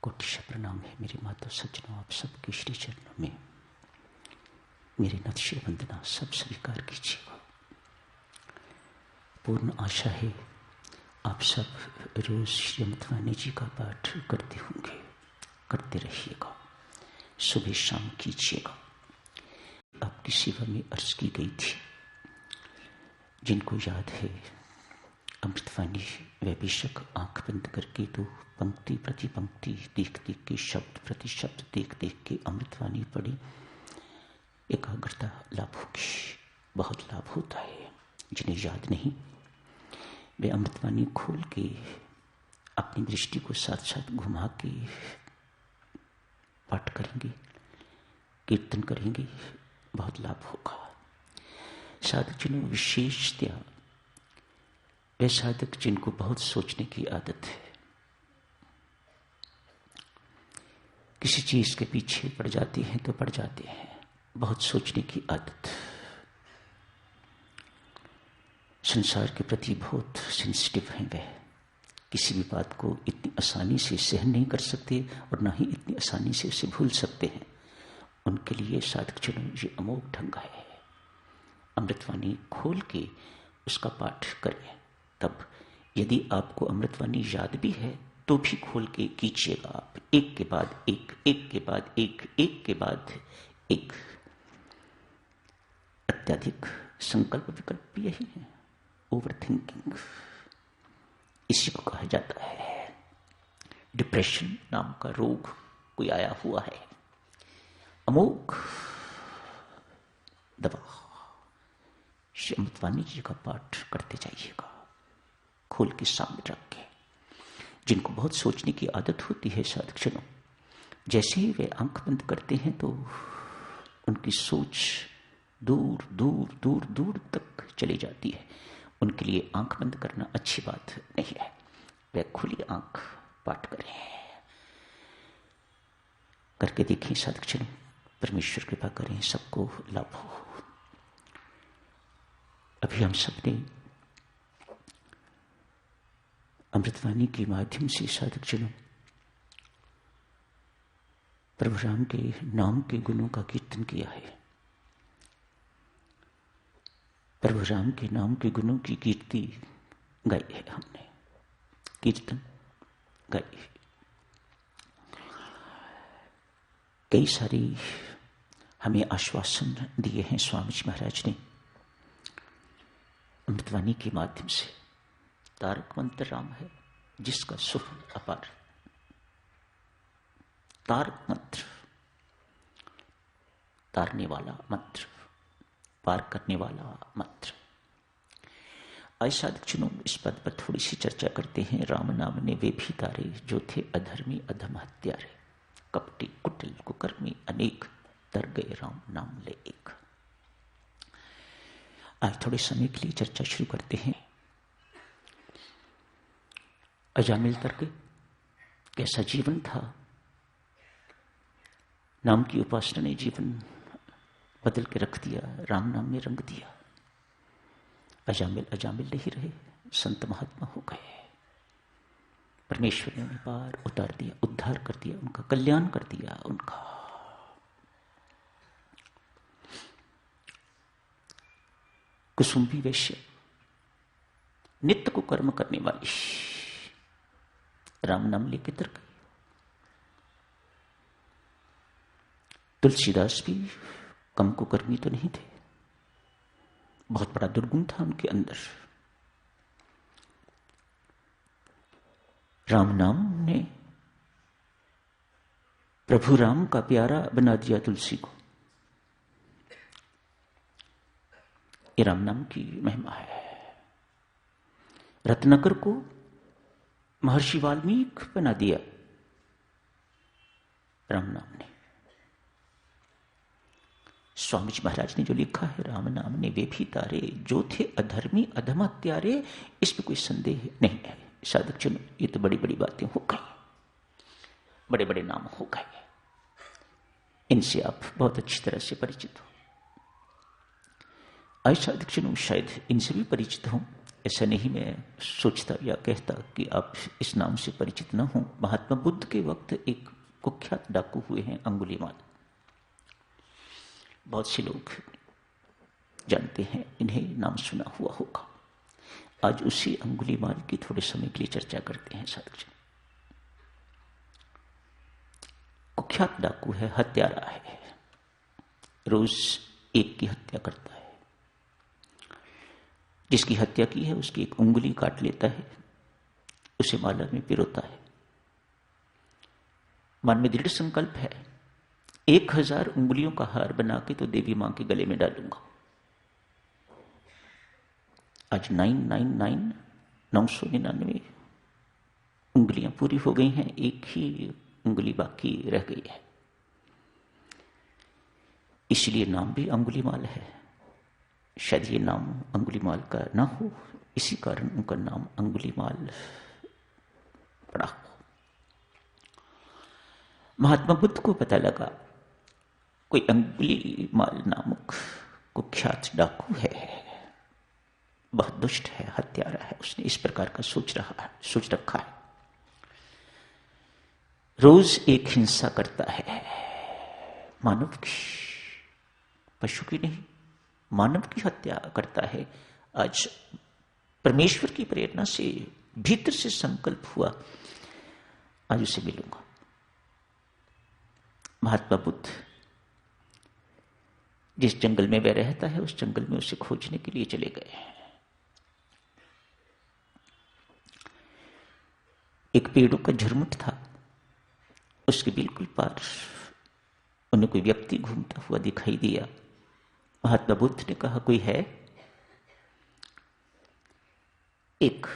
कोटिशा प्रणाम है मेरे माता सज्जनों, आप सबके श्री चरणों में मेरी नतशिर वंदना सब स्वीकार कीजिएगा। पूर्ण आशा है आप सब रोज श्री अमृतवाणी जी का पाठ करते होंगे, करते रहिएगा, सुबह शाम कीजिएगा। आपकी सेवा में अर्ज की गई थी, जिनको याद है अमृतवाणी वे बेशक आंख बंद करके तो पंक्ति प्रति पंक्ति देख देख के, शब्द प्रति शब्द देख देख के अमृतवाणी पढ़ी, एकाग्रता लाभ होगी, बहुत लाभ होता है। जिन्हें याद नहीं वे अमृतवाणी खोल के अपनी दृष्टि को साथ साथ घुमा के पाठ करेंगे, कीर्तन करेंगे, बहुत लाभ होगा। साधक जिन्हों विशेषतया वे साधक जिनको बहुत सोचने की आदत है, किसी चीज के पीछे पड़ जाते हैं तो पड़ जाते हैं, बहुत सोचने की आदत, संसार के प्रति बहुत सेंसिटिव हैं। वे किसी भी बात को इतनी आसानी से सहन नहीं कर सकते और ना ही इतनी आसानी से उसे भूल सकते हैं। उनके लिए साधक जनों ये अमोघ ढंग है। अमृतवाणी खोल के उसका पाठ करें। तब यदि आपको अमृतवाणी याद भी है तो भी खोल के कीजिएगा आप, एक के बाद एक, एक के बाद एक, एक के बाद एक। अत्यधिक संकल्प विकल्प भी यही है, ओवर थिंकिंग, इसी को कहा जाता है। डिप्रेशन नाम का रोग कोई आया हुआ है, अमोघ दवा। श्री अमृतवाणी जी का पाठ करते जाइएगा, खोल के सामने रख के। जिनको बहुत सोचने की आदत होती है साधक जनों, जैसे ही वे आंख बंद करते हैं तो उनकी सोच दूर दूर दूर दूर तक चली जाती है। उनके लिए आंख बंद करना अच्छी बात नहीं है, वे खुली आंख पाठ करें। करके देखें साधक जनों, परमेश्वर कृपा करें, सबको लाभ हो। अभी हम सबने अमृतवाणी के माध्यम से साधक जनों प्रभु राम के नाम के गुणों का कीर्तन किया है। प्रभु राम के नाम के गुणों की कीर्ति गाई है हमने, कीर्तन गाई है। कई सारी हमें आश्वासन दिए हैं स्वामी जी महाराज ने अमृतवाणी के माध्यम से। तारक मंत्र राम है जिसका सुख अपार, तारक मंत्र, तारने वाला मंत्र, पार करने वाला मंत्र। आज साधक जनों इस पद पर थोड़ी सी चर्चा करते हैं। राम नाम ने वे भी तारे जो थे अधर्मी अधम हत्यारे, कपटी कुटिल कुकर्मी अनेक, तर गए राम नाम ले एक। आज थोड़े समय के लिए चर्चा शुरू करते हैं। अजामिल तर्क कैसा जीवन था, नाम की उपासना ने जीवन बदल के रख दिया, राम नाम में रंग दिया। अजामिल अजामिल नहीं रहे, संत महात्मा हो गए। परमेश्वर ने उन्हें पार उतार दिया, उद्धार कर दिया, उनका कल्याण कर दिया। उनका कुसुम्बी वैश्य, नित्य को कर्म करने वाली, राम नाम लेके तर गई। तुलसीदास भी कम को कर्मी तो नहीं थे, बहुत बड़ा दुर्गुण था उनके अंदर। राम नाम ने प्रभु राम का प्यारा बना दिया तुलसी को। ये राम नाम की महिमा है। रत्नाकर को महर्षि वाल्मीकि बना दिया राम नाम ने। स्वामी जी महाराज ने जो लिखा है, राम नाम ने वे भी तारे जो थे अधर्मी अधम हत्यारे, इसमें कोई संदेह नहीं है। साधक जनों ये तो बड़ी बड़ी बातें हो गई, बड़े बड़े नाम हो गए, इनसे आप बहुत अच्छी तरह से परिचित हो। आज साधक जनों शायद इनसे भी परिचित हो, ऐसा नहीं मैं सोचता या कहता कि आप इस नाम से परिचित न हो। महात्मा बुद्ध के वक्त एक कुख्यात डाकू हुए हैं अंगुलीमाल। बहुत से लोग जानते हैं, इन्हें नाम सुना हुआ होगा। आज उसी अंगुलीमाल की थोड़े समय के लिए चर्चा करते हैं साधक जी। कुख्यात डाकू है, हत्यारा है, रोज एक की हत्या करता है। जिसकी हत्या की है उसकी एक उंगली काट लेता है, उसे माला में पिरोता है। मन में दृढ़ संकल्प है, 1000 उंगलियों का हार बना के तो देवी मां के गले में डालूंगा। आज 999 उंगलियां पूरी हो गई हैं, एक ही उंगली बाकी रह गई है। इसलिए नाम भी अंगुलीमाल है। शायद ये नाम अंगुलीमाल का ना हो, इसी कारण उनका नाम अंगुलीमाल पड़ा हो। महात्मा बुद्ध को पता लगा कोई अंगुलीमाल नामक कुख्यात डाकू है, बहुत दुष्ट है, हत्यारा है। उसने इस प्रकार का सोच रखा है। रोज एक हिंसा करता है, मानव की, पशु की नहीं, मानव की हत्या करता है। आज परमेश्वर की प्रेरणा से भीतर से संकल्प हुआ, आज उसे मिलूंगा। महात्मा बुद्ध जिस जंगल में वह रहता है, उस जंगल में उसे खोजने के लिए चले गए। एक पेड़ों का झुरमुट था, उसके बिल्कुल पार उन्हें कोई व्यक्ति घूमता हुआ दिखाई दिया। महात्मा बुद्ध ने कहा, कोई है? एक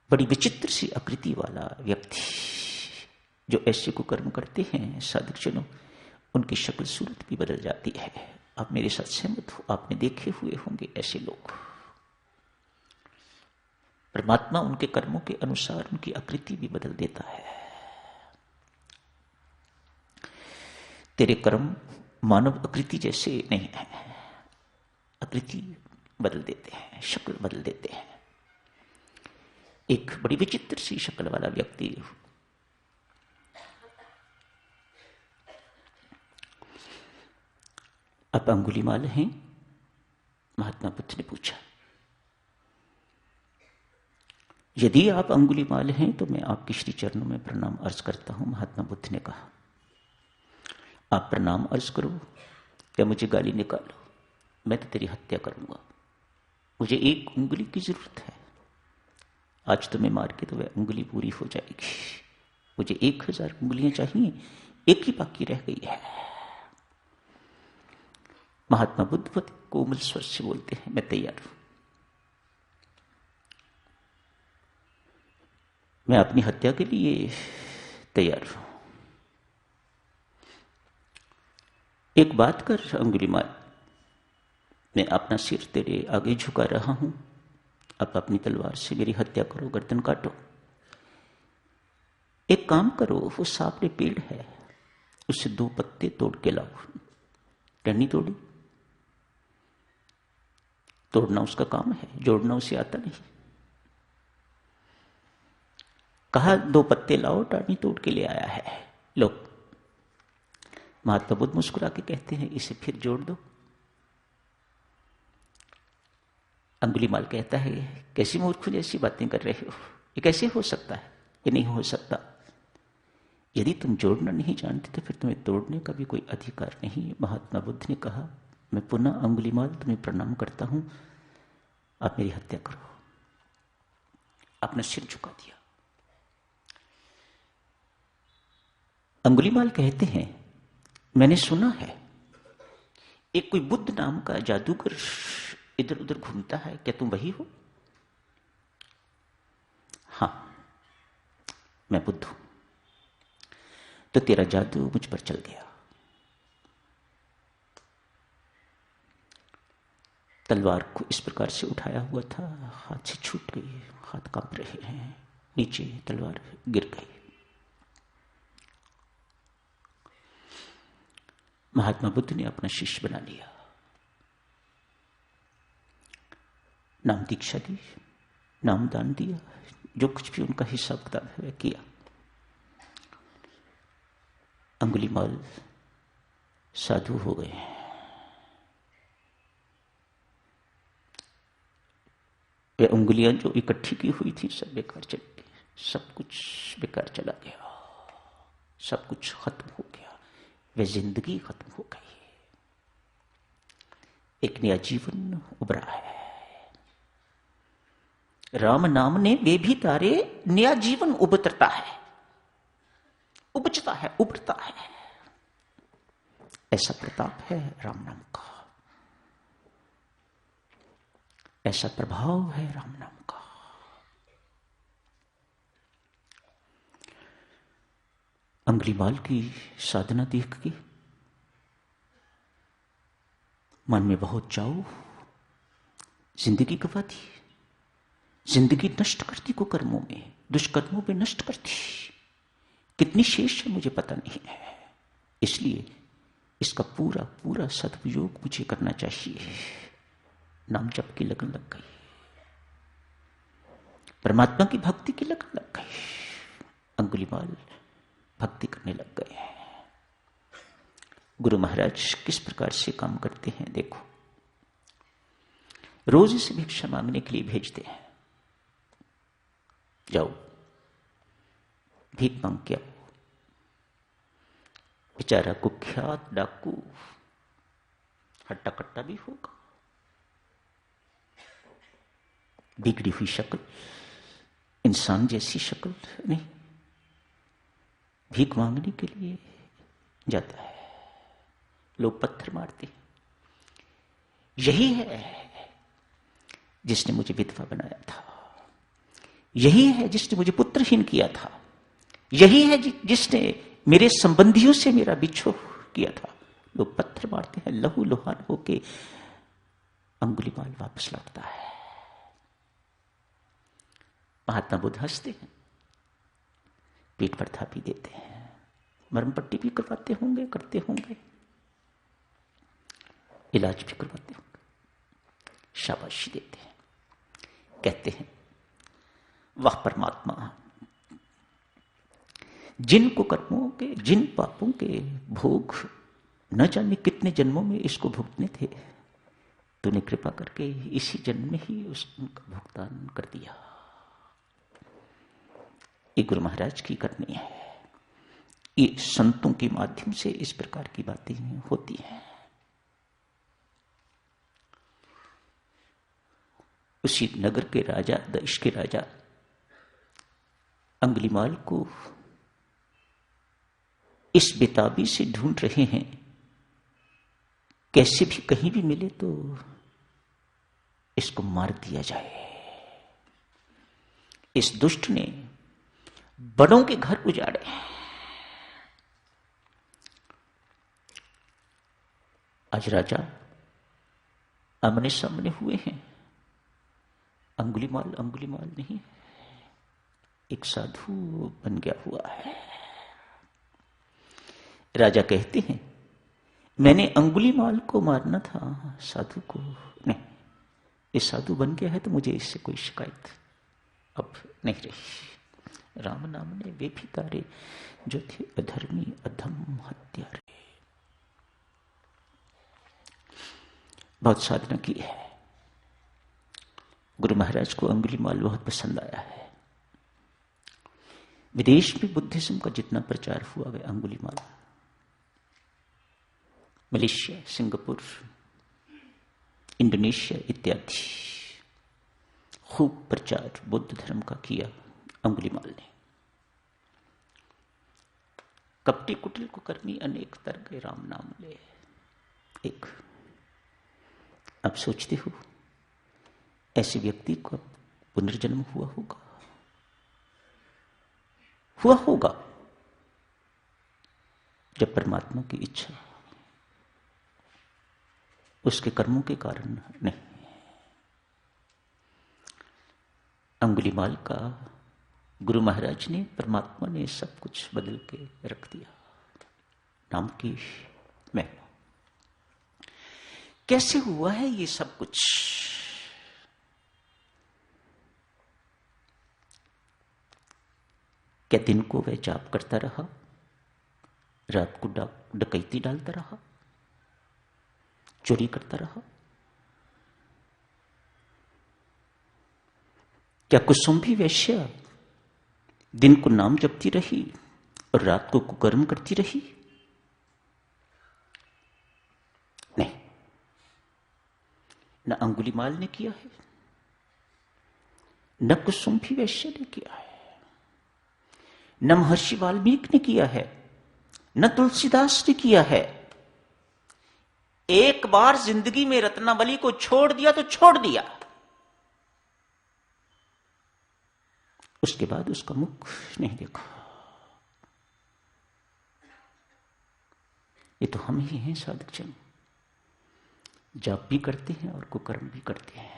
बड़ी विचित्र सी आकृति वाला व्यक्ति, जो ऐसे कुकर्म करते हैं साधक जनों, उनकी शक्ल सूरत भी बदल जाती है। आप मेरे साथ सहमत हो, आपने देखे हुए होंगे ऐसे लोग। परमात्मा उनके कर्मों के अनुसार उनकी आकृति भी बदल देता है। तेरे कर्म मानव आकृति जैसे नहीं है, आकृति बदल देते हैं, शक्ल बदल देते हैं। एक बड़ी विचित्र सी शक्ल वाला व्यक्ति, आप अंगुलीमाल हैं? महात्मा बुद्ध ने पूछा। यदि आप अंगुलीमाल हैं तो मैं आपके श्री चरणों में प्रणाम अर्ज करता हूं। महात्मा बुद्ध ने कहा, आप प्रणाम अर्ज करो या मुझे गाली निकालो, मैं तो तेरी हत्या करूंगा। मुझे एक उंगली की जरूरत है, आज तुम्हें मार के तो वह उंगली पूरी हो जाएगी। मुझे 1000 उंगलियां चाहिए, एक ही बाकी रह गई है। महात्मा बुद्ध बहुत कोमल स्वर से बोलते हैं, मैं तैयार हूं, मैं अपनी हत्या के लिए तैयार हूं। एक बात कर अंगुलीमाल, मैं अपना सिर तेरे आगे झुका रहा हूं, आप अपनी तलवार से मेरी हत्या करो, गर्दन काटो। एक काम करो, वो सामने पेड़ है, उससे 2 पत्ते तोड़ के लाओ। टहनी तोड़ी, तोड़ना उसका काम है, जोड़ना उसे आता नहीं। कहा 2 पत्ते लाओ, टहनी तोड़ के ले आया है। लो, महात्मा बुद्ध मुस्कुरा के कहते हैं, इसे फिर जोड़ दो। अंगुलीमाल कहता है, कैसी मूर्ख जैसी बातें कर रहे हो, ये कैसे हो सकता है? ये नहीं हो सकता। यदि तुम जोड़ना नहीं जानते तो फिर तुम्हें तोड़ने का भी कोई अधिकार नहीं। महात्मा बुद्ध ने कहा, मैं पुनः अंगुलीमाल तुम्हें प्रणाम करता हूं, आप मेरी हत्या करो। आपने सिर झुका दिया। अंगुलीमाल कहते हैं, मैंने सुना है एक कोई बुद्ध नाम का जादूगर इधर उधर घूमता है, क्या तुम वही हो? हां, मैं बुद्ध हूं। तो तेरा जादू मुझ पर चल गया। तलवार को इस प्रकार से उठाया हुआ था, हाथ से छूट गई, हाथ कांप रहे हैं, नीचे तलवार गिर गई। महात्मा बुद्ध ने अपना शिष्य बना लिया। नाम दीक्षा दी, नाम दान दिया, जो कुछ भी उनका हिसाब किताब है किया। अंगुलीमाल साधु हो गए। वे उंगलियां जो इकट्ठी की हुई थी सब बेकार चली गई, सब कुछ बेकार चला गया, सब कुछ खत्म हो गया, वे जिंदगी खत्म हो गई। एक नया जीवन उभरा है। राम नाम ने वे भी तारे, नया जीवन उभरता है, उपजता है, उभरता है। ऐसा प्रताप है राम नाम का, ऐसा प्रभाव है राम नाम का। अंगुलीमाल की साधना देख के मन में बहुत चाव, जिंदगी गवा दी, जिंदगी नष्ट कर दी कुकर्मों में, दुष्कर्मों में नष्ट कर दी। कितनी शेष है मुझे पता नहीं है, इसलिए इसका पूरा पूरा सदुपयोग मुझे करना चाहिए। नाम जप की लगन लग गई, परमात्मा की भक्ति की लगन लग गई। अंगुलीमाल भक्ति करने लग गए। गुरु महाराज किस प्रकार से काम करते हैं देखो। रोज इसे भिक्षा मांगने के लिए भेजते हैं, जाओ भीख मांग के आओ। बेचारा कुख्यात डाकू, हट्टा कट्टा भी होगा, बिगड़ी हुई शक्ल, इंसान जैसी शक्ल नहीं, भीख मांगने के लिए जाता है। लोग पत्थर मारते। यही है जिसने मुझे विधवा बनाया था, यही है जिसने मुझे पुत्रहीन किया था, यही है जिसने मेरे संबंधियों से मेरा बिछोह किया था। लोग पत्थर मारते हैं, लहू लुहान होके अंगुलीमाल वापस लौटता है। महात्मा बुद्ध हंसते हैं, पीठ पर थापी देते हैं, मरम पट्टी भी करवाते होंगे, करते होंगे, इलाज भी करवाते होंगे, शाबाशी देते हैं, कहते हैं वाह परमात्मा, जिन कुकर्मों के, जिन पापों के भोग न जाने कितने जन्मों में इसको भुगतने थे, तूने कृपा करके इसी जन्म में ही उसका भुगतान कर दिया। ये गुरु महाराज की करनी है। ये संतों के माध्यम से इस प्रकार की बातें होती हैं। उसी नगर के राजा, देश के राजा अंगुलीमाल को इस बेताबी से ढूंढ रहे हैं, कैसे भी कहीं भी मिले तो इसको मार दिया जाए। इस दुष्ट ने बड़ों के घर उजाड़े। आज राजा आमने सामने हुए हैं, अंगुलीमाल अंगुलीमाल नहीं, एक साधु बन गया हुआ है। राजा कहते हैं मैंने अंगुलीमाल को मारना था, साधु को नहीं। ये साधु बन गया है तो मुझे इससे कोई शिकायत अब नहीं रही। राम नाम ने वे भी तारे जो थे अधर्मी अधम हत्यारे। बहुत साधना की है। गुरु महाराज को अंगुलीमाल बहुत पसंद आया है। विदेश में बुद्धिज्म का जितना प्रचार हुआ वह अंगुलीमाल, मलेशिया, सिंगापुर, इंडोनेशिया इत्यादि खूब प्रचार बुद्ध धर्म का किया अंगुलीमाल ने। कपटी कुटिल को कर्मी अनेक तरह राम नाम ले। एक आप सोचते हो ऐसे व्यक्ति को पुनर्जन्म हुआ होगा जब परमात्मा की इच्छा, उसके कर्मों के कारण नहीं। अंगुलीमाल का गुरु महाराज ने, परमात्मा ने सब कुछ बदल के रख दिया। नाम की महिमा। कैसे हुआ है ये सब कुछ? क्या दिन को वह जाप करता रहा, रात को डकैती डालता रहा, चोरी करता रहा? क्या कुसुम्भी वैश्या दिन को नाम जपती रही और रात को कुकर्म करती रही? नहीं, न अंगुलीमाल ने किया है, न कुसुम्भी वैश्य ने किया है, न महर्षि वाल्मीकि ने किया है, न तुलसीदास ने किया है। एक बार जिंदगी में रत्नावली को छोड़ दिया तो छोड़ दिया, उसके बाद उसका मुख नहीं देखा। ये तो हम ही हैं साधक जन, जाप भी करते हैं और कुकर्म भी करते हैं।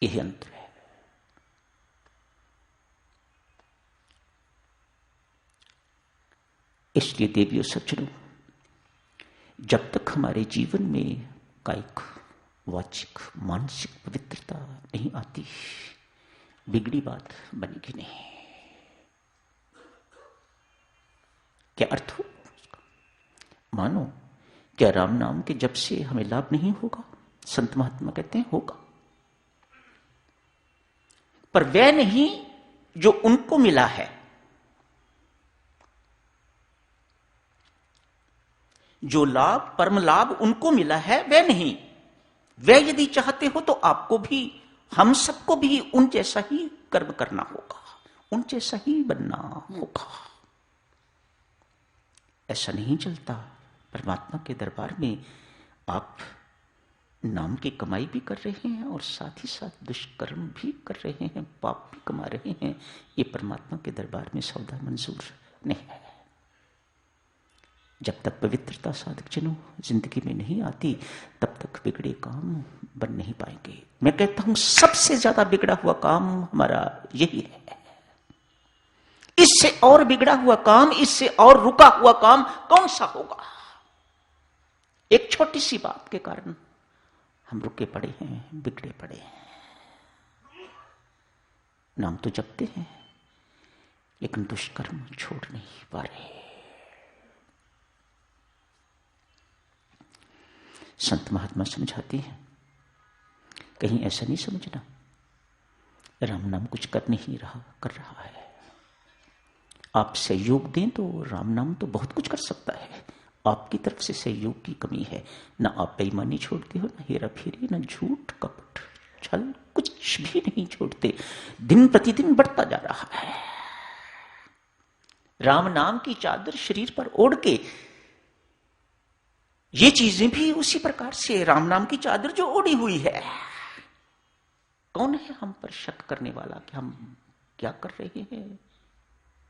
यही अंतर है। इसलिए देवियों सज्जनों, जब तक हमारे जीवन में कायिक, वाचिक, मानसिक पवित्रता नहीं आती, बिगड़ी बात बनेगी नहीं। क्या अर्थ हो उसका? मानो क्या राम नाम के जप से हमें लाभ नहीं होगा? संत महात्मा कहते हैं होगा, पर वह नहीं जो उनको मिला है। जो लाभ, परम लाभ उनको मिला है, वह नहीं। वह यदि चाहते हो तो आपको भी, हम सबको भी उन जैसा ही कर्म करना होगा, उन जैसा ही बनना होगा। ऐसा नहीं चलता। परमात्मा के दरबार में आप नाम की कमाई भी कर रहे हैं और साथ ही साथ दुष्कर्म भी कर रहे हैं, पाप भी कमा रहे हैं। ये परमात्मा के दरबार में सौदा मंजूर नहीं है। जब तक पवित्रता साधक जनों जिंदगी में नहीं आती, तब तक बिगड़े काम बन नहीं पाएंगे। मैं कहता हूं सबसे ज्यादा बिगड़ा हुआ काम हमारा यही है। इससे और बिगड़ा हुआ काम, इससे और रुका हुआ काम कौन सा होगा? एक छोटी सी बात के कारण हम रुके पड़े हैं, बिगड़े पड़े हैं। नाम तो जपते हैं लेकिन दुष्कर्म छोड़ नहीं पा रहे। संत महात्मा समझाते हैं, कहीं ऐसा नहीं समझना राम नाम कुछ कर नहीं रहा, कर रहा है। आप सहयोग दें तो राम नाम तो बहुत कुछ कर सकता है। आपकी तरफ से सहयोग की कमी है। ना आप बेईमानी छोड़ते हो, ना हेरा फेरी, ना झूठ कपट छल, कुछ भी नहीं छोड़ते। दिन प्रतिदिन बढ़ता जा रहा है। राम नाम की चादर शरीर पर ओढ़ के ये चीजें भी उसी प्रकार से राम नाम की चादर जो ओढ़ी हुई है। कौन है हम पर शक करने वाला कि हम क्या कर रहे हैं,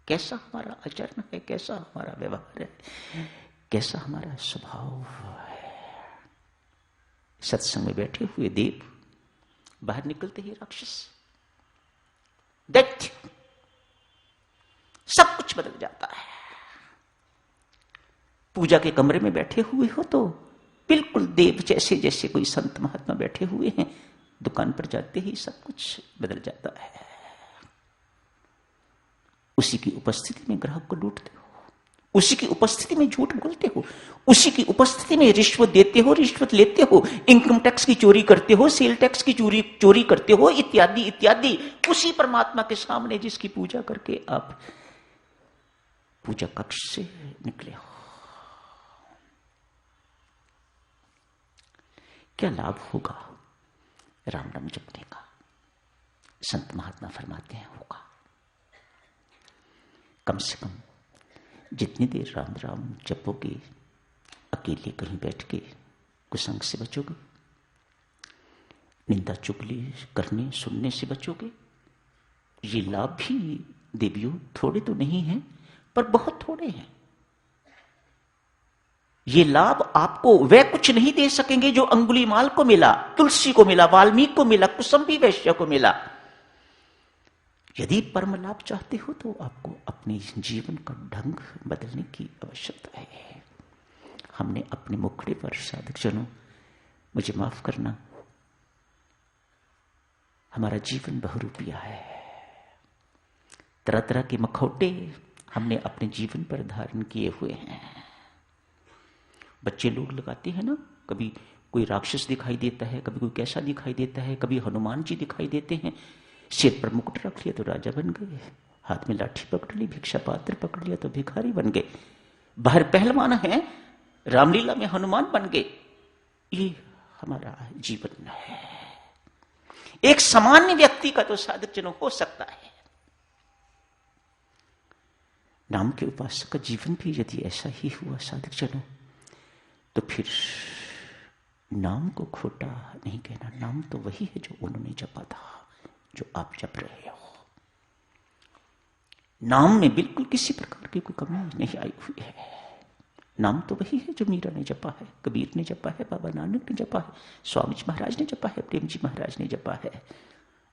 कैसा हमारा आचरण है, कैसा हमारा व्यवहार है, कैसा हमारा स्वभाव है। सत्संग में बैठे हुए देव, बाहर निकलते ही राक्षस, दैत्य, सब कुछ बदल जाता है। पूजा के कमरे में बैठे हुए हो तो बिल्कुल देव जैसे, जैसे कोई संत महात्मा बैठे हुए हैं। दुकान पर जाते ही सब कुछ बदल जाता है। उसी की उपस्थिति में ग्राहक को लूटते हो, उसी की उपस्थिति में झूठ बोलते हो, उसी की उपस्थिति में रिश्वत देते हो, रिश्वत लेते हो, इनकम टैक्स की चोरी करते हो, सेल टैक्स की चोरी करते हो, इत्यादि इत्यादि। उसी परमात्मा के सामने जिसकी पूजा करके आप पूजा कक्ष से निकले हो। क्या लाभ होगा राम नाम जपने का? संत महात्मा फरमाते हैं होगा। कम से कम जितनी देर राम राम जपोगे, अकेले कहीं बैठ के कुसंग से बचोगे, निंदा चुगली करने सुनने से बचोगे। ये लाभ भी देवियों थोड़े तो नहीं हैं, पर बहुत थोड़े हैं। ये लाभ आपको वे कुछ नहीं दे सकेंगे जो अंगुलीमाल को मिला, तुलसी को मिला, वाल्मीकि को मिला, कुसुम्भी वैश्य को मिला। यदि परम लाभ चाहते हो तो आपको अपने जीवन का ढंग बदलने की आवश्यकता है। हमने अपने मुखड़े पर, साधक जनों मुझे माफ करना, हमारा जीवन बहुरूपिया है। तरह तरह के मखौटे हमने अपने जीवन पर धारण किए हुए हैं। बच्चे लोग लगाते हैं ना, कभी कोई राक्षस दिखाई देता है, कभी कोई कैसा दिखाई देता है, कभी हनुमान जी दिखाई देते हैं, सिर पर मुकुट रख लिया तो राजा बन गए, हाथ में लाठी पकड़ ली, भिक्षा पात्र पकड़ लिया तो भिखारी बन गए, बाहर पहलवान है, रामलीला में हनुमान बन गए। ये हमारा जीवन है। एक सामान्य व्यक्ति का तो साधक जन हो सकता है। नाम के उपासक का जीवन भी यदि ऐसा ही हुआ साधक जनों, तो फिर नाम को खोटा नहीं कहना। नाम तो वही है जो उन्होंने जपा था, जो आप जप रहे हो। नाम में बिल्कुल किसी प्रकार की कोई कमी नहीं आई हुई है। नाम तो वही है जो मीरा ने जपा है, कबीर ने जपा है, बाबा नानक ने जपा है, स्वामी जी महाराज ने जपा है, प्रेम जी महाराज ने जपा है,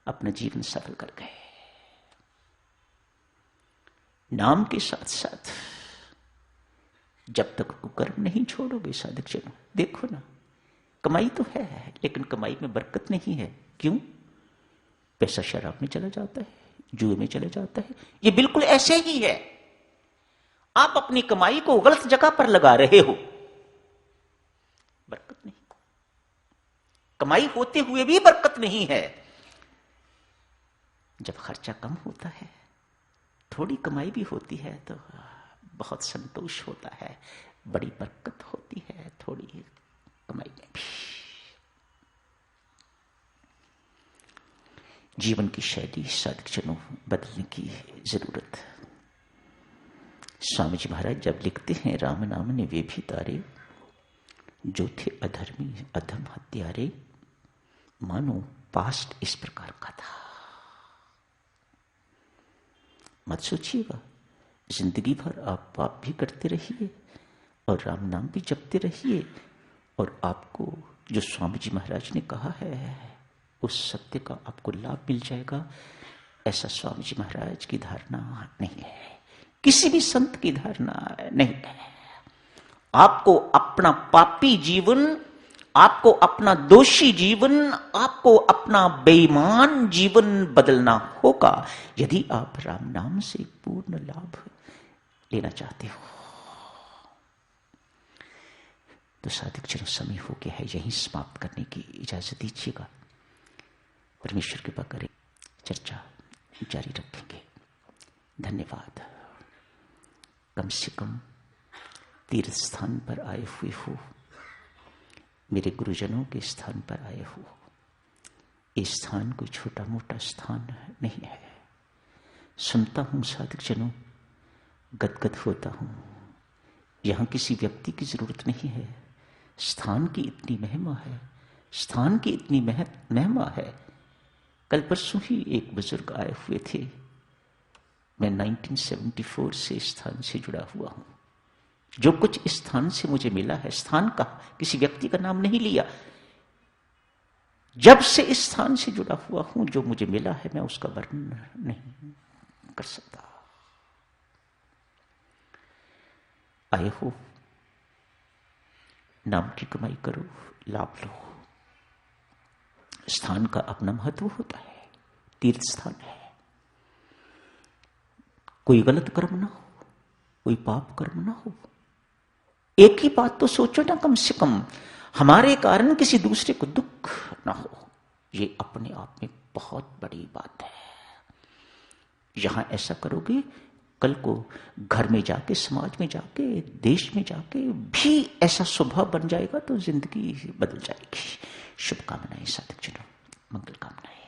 अपना जीवन सफल कर गए। नाम के साथ साथ जब तक कुकर्म नहीं छोड़ोगे साधक जनों, देखो ना, कमाई तो है लेकिन कमाई में बरकत नहीं है। क्यों? पैसा शराब में चला जाता है, जुए में चला जाता है। ये बिल्कुल ऐसे ही है। आप अपनी कमाई को गलत जगह पर लगा रहे हो, बरकत नहीं। कमाई होते हुए भी बरकत नहीं है। जब खर्चा कम होता है, थोड़ी कमाई भी होती है, तो बहुत संतोष होता है, बड़ी बरकत होती है थोड़ी कमाई में भी। जीवन की शैली साधक जनों बदलने की जरूरत। स्वामी जी महाराज जब लिखते हैं, राम नाम ने वे भी तारे, जो थे अधर्मी अधम हत्यारे, मानो पास्ट इस प्रकार का था। मत सोचिएगा, जिंदगी भर आप पाप भी करते रहिए और राम नाम भी जपते रहिए, और आपको जो स्वामी जी महाराज ने कहा है उस सत्य का आपको लाभ मिल जाएगा। ऐसा स्वामी जी महाराज की धारणा नहीं है, किसी भी संत की धारणा नहीं है। आपको अपना पापी जीवन, आपको अपना दोषी जीवन, आपको अपना बेईमान जीवन बदलना होगा यदि आप राम नाम से पूर्ण लाभ लेना चाहते हो। तो साधक जनों, समय हो गया है, यहीं समाप्त करने की इजाजत दीजिएगा। परमेश्वर कृपा करे, चर्चा जारी रखेंगे। धन्यवाद। कम से कम तीर्थ स्थान पर आए हुए हो, मेरे गुरुजनों के स्थान पर आए हो। ये स्थान कोई छोटा मोटा स्थान नहीं है। सुनता हूं साधक जनों, गदगद होता हूं। यहां किसी व्यक्ति की जरूरत नहीं है, स्थान की इतनी महिमा है, स्थान की इतनी महिमा है। कल परसों ही एक बुजुर्ग आए हुए थे। मैं 1974 से इस स्थान से जुड़ा हुआ हूं। जो कुछ इस स्थान से मुझे मिला है, स्थान का, किसी व्यक्ति का नाम नहीं लिया, जब से इस स्थान से जुड़ा हुआ हूं, जो मुझे मिला है मैं उसका वर्णन नहीं कर सकता। आए हो, नाम की कमाई करो, लाभ लो। स्थान का अपना महत्व होता है, तीर्थ स्थान है। कोई गलत कर्म ना हो, कोई पाप कर्म ना हो। एक ही बात तो सोचो ना, कम से कम हमारे कारण किसी दूसरे को दुख ना हो। ये अपने आप में बहुत बड़ी बात है। यहां ऐसा करोगे, कल को घर में जाके, समाज में जाके, देश में जाके भी ऐसा स्वभाव बन जाएगा तो जिंदगी बदल जाएगी। शुभकामनाएं साधक जनों, मंगल कामनाएं।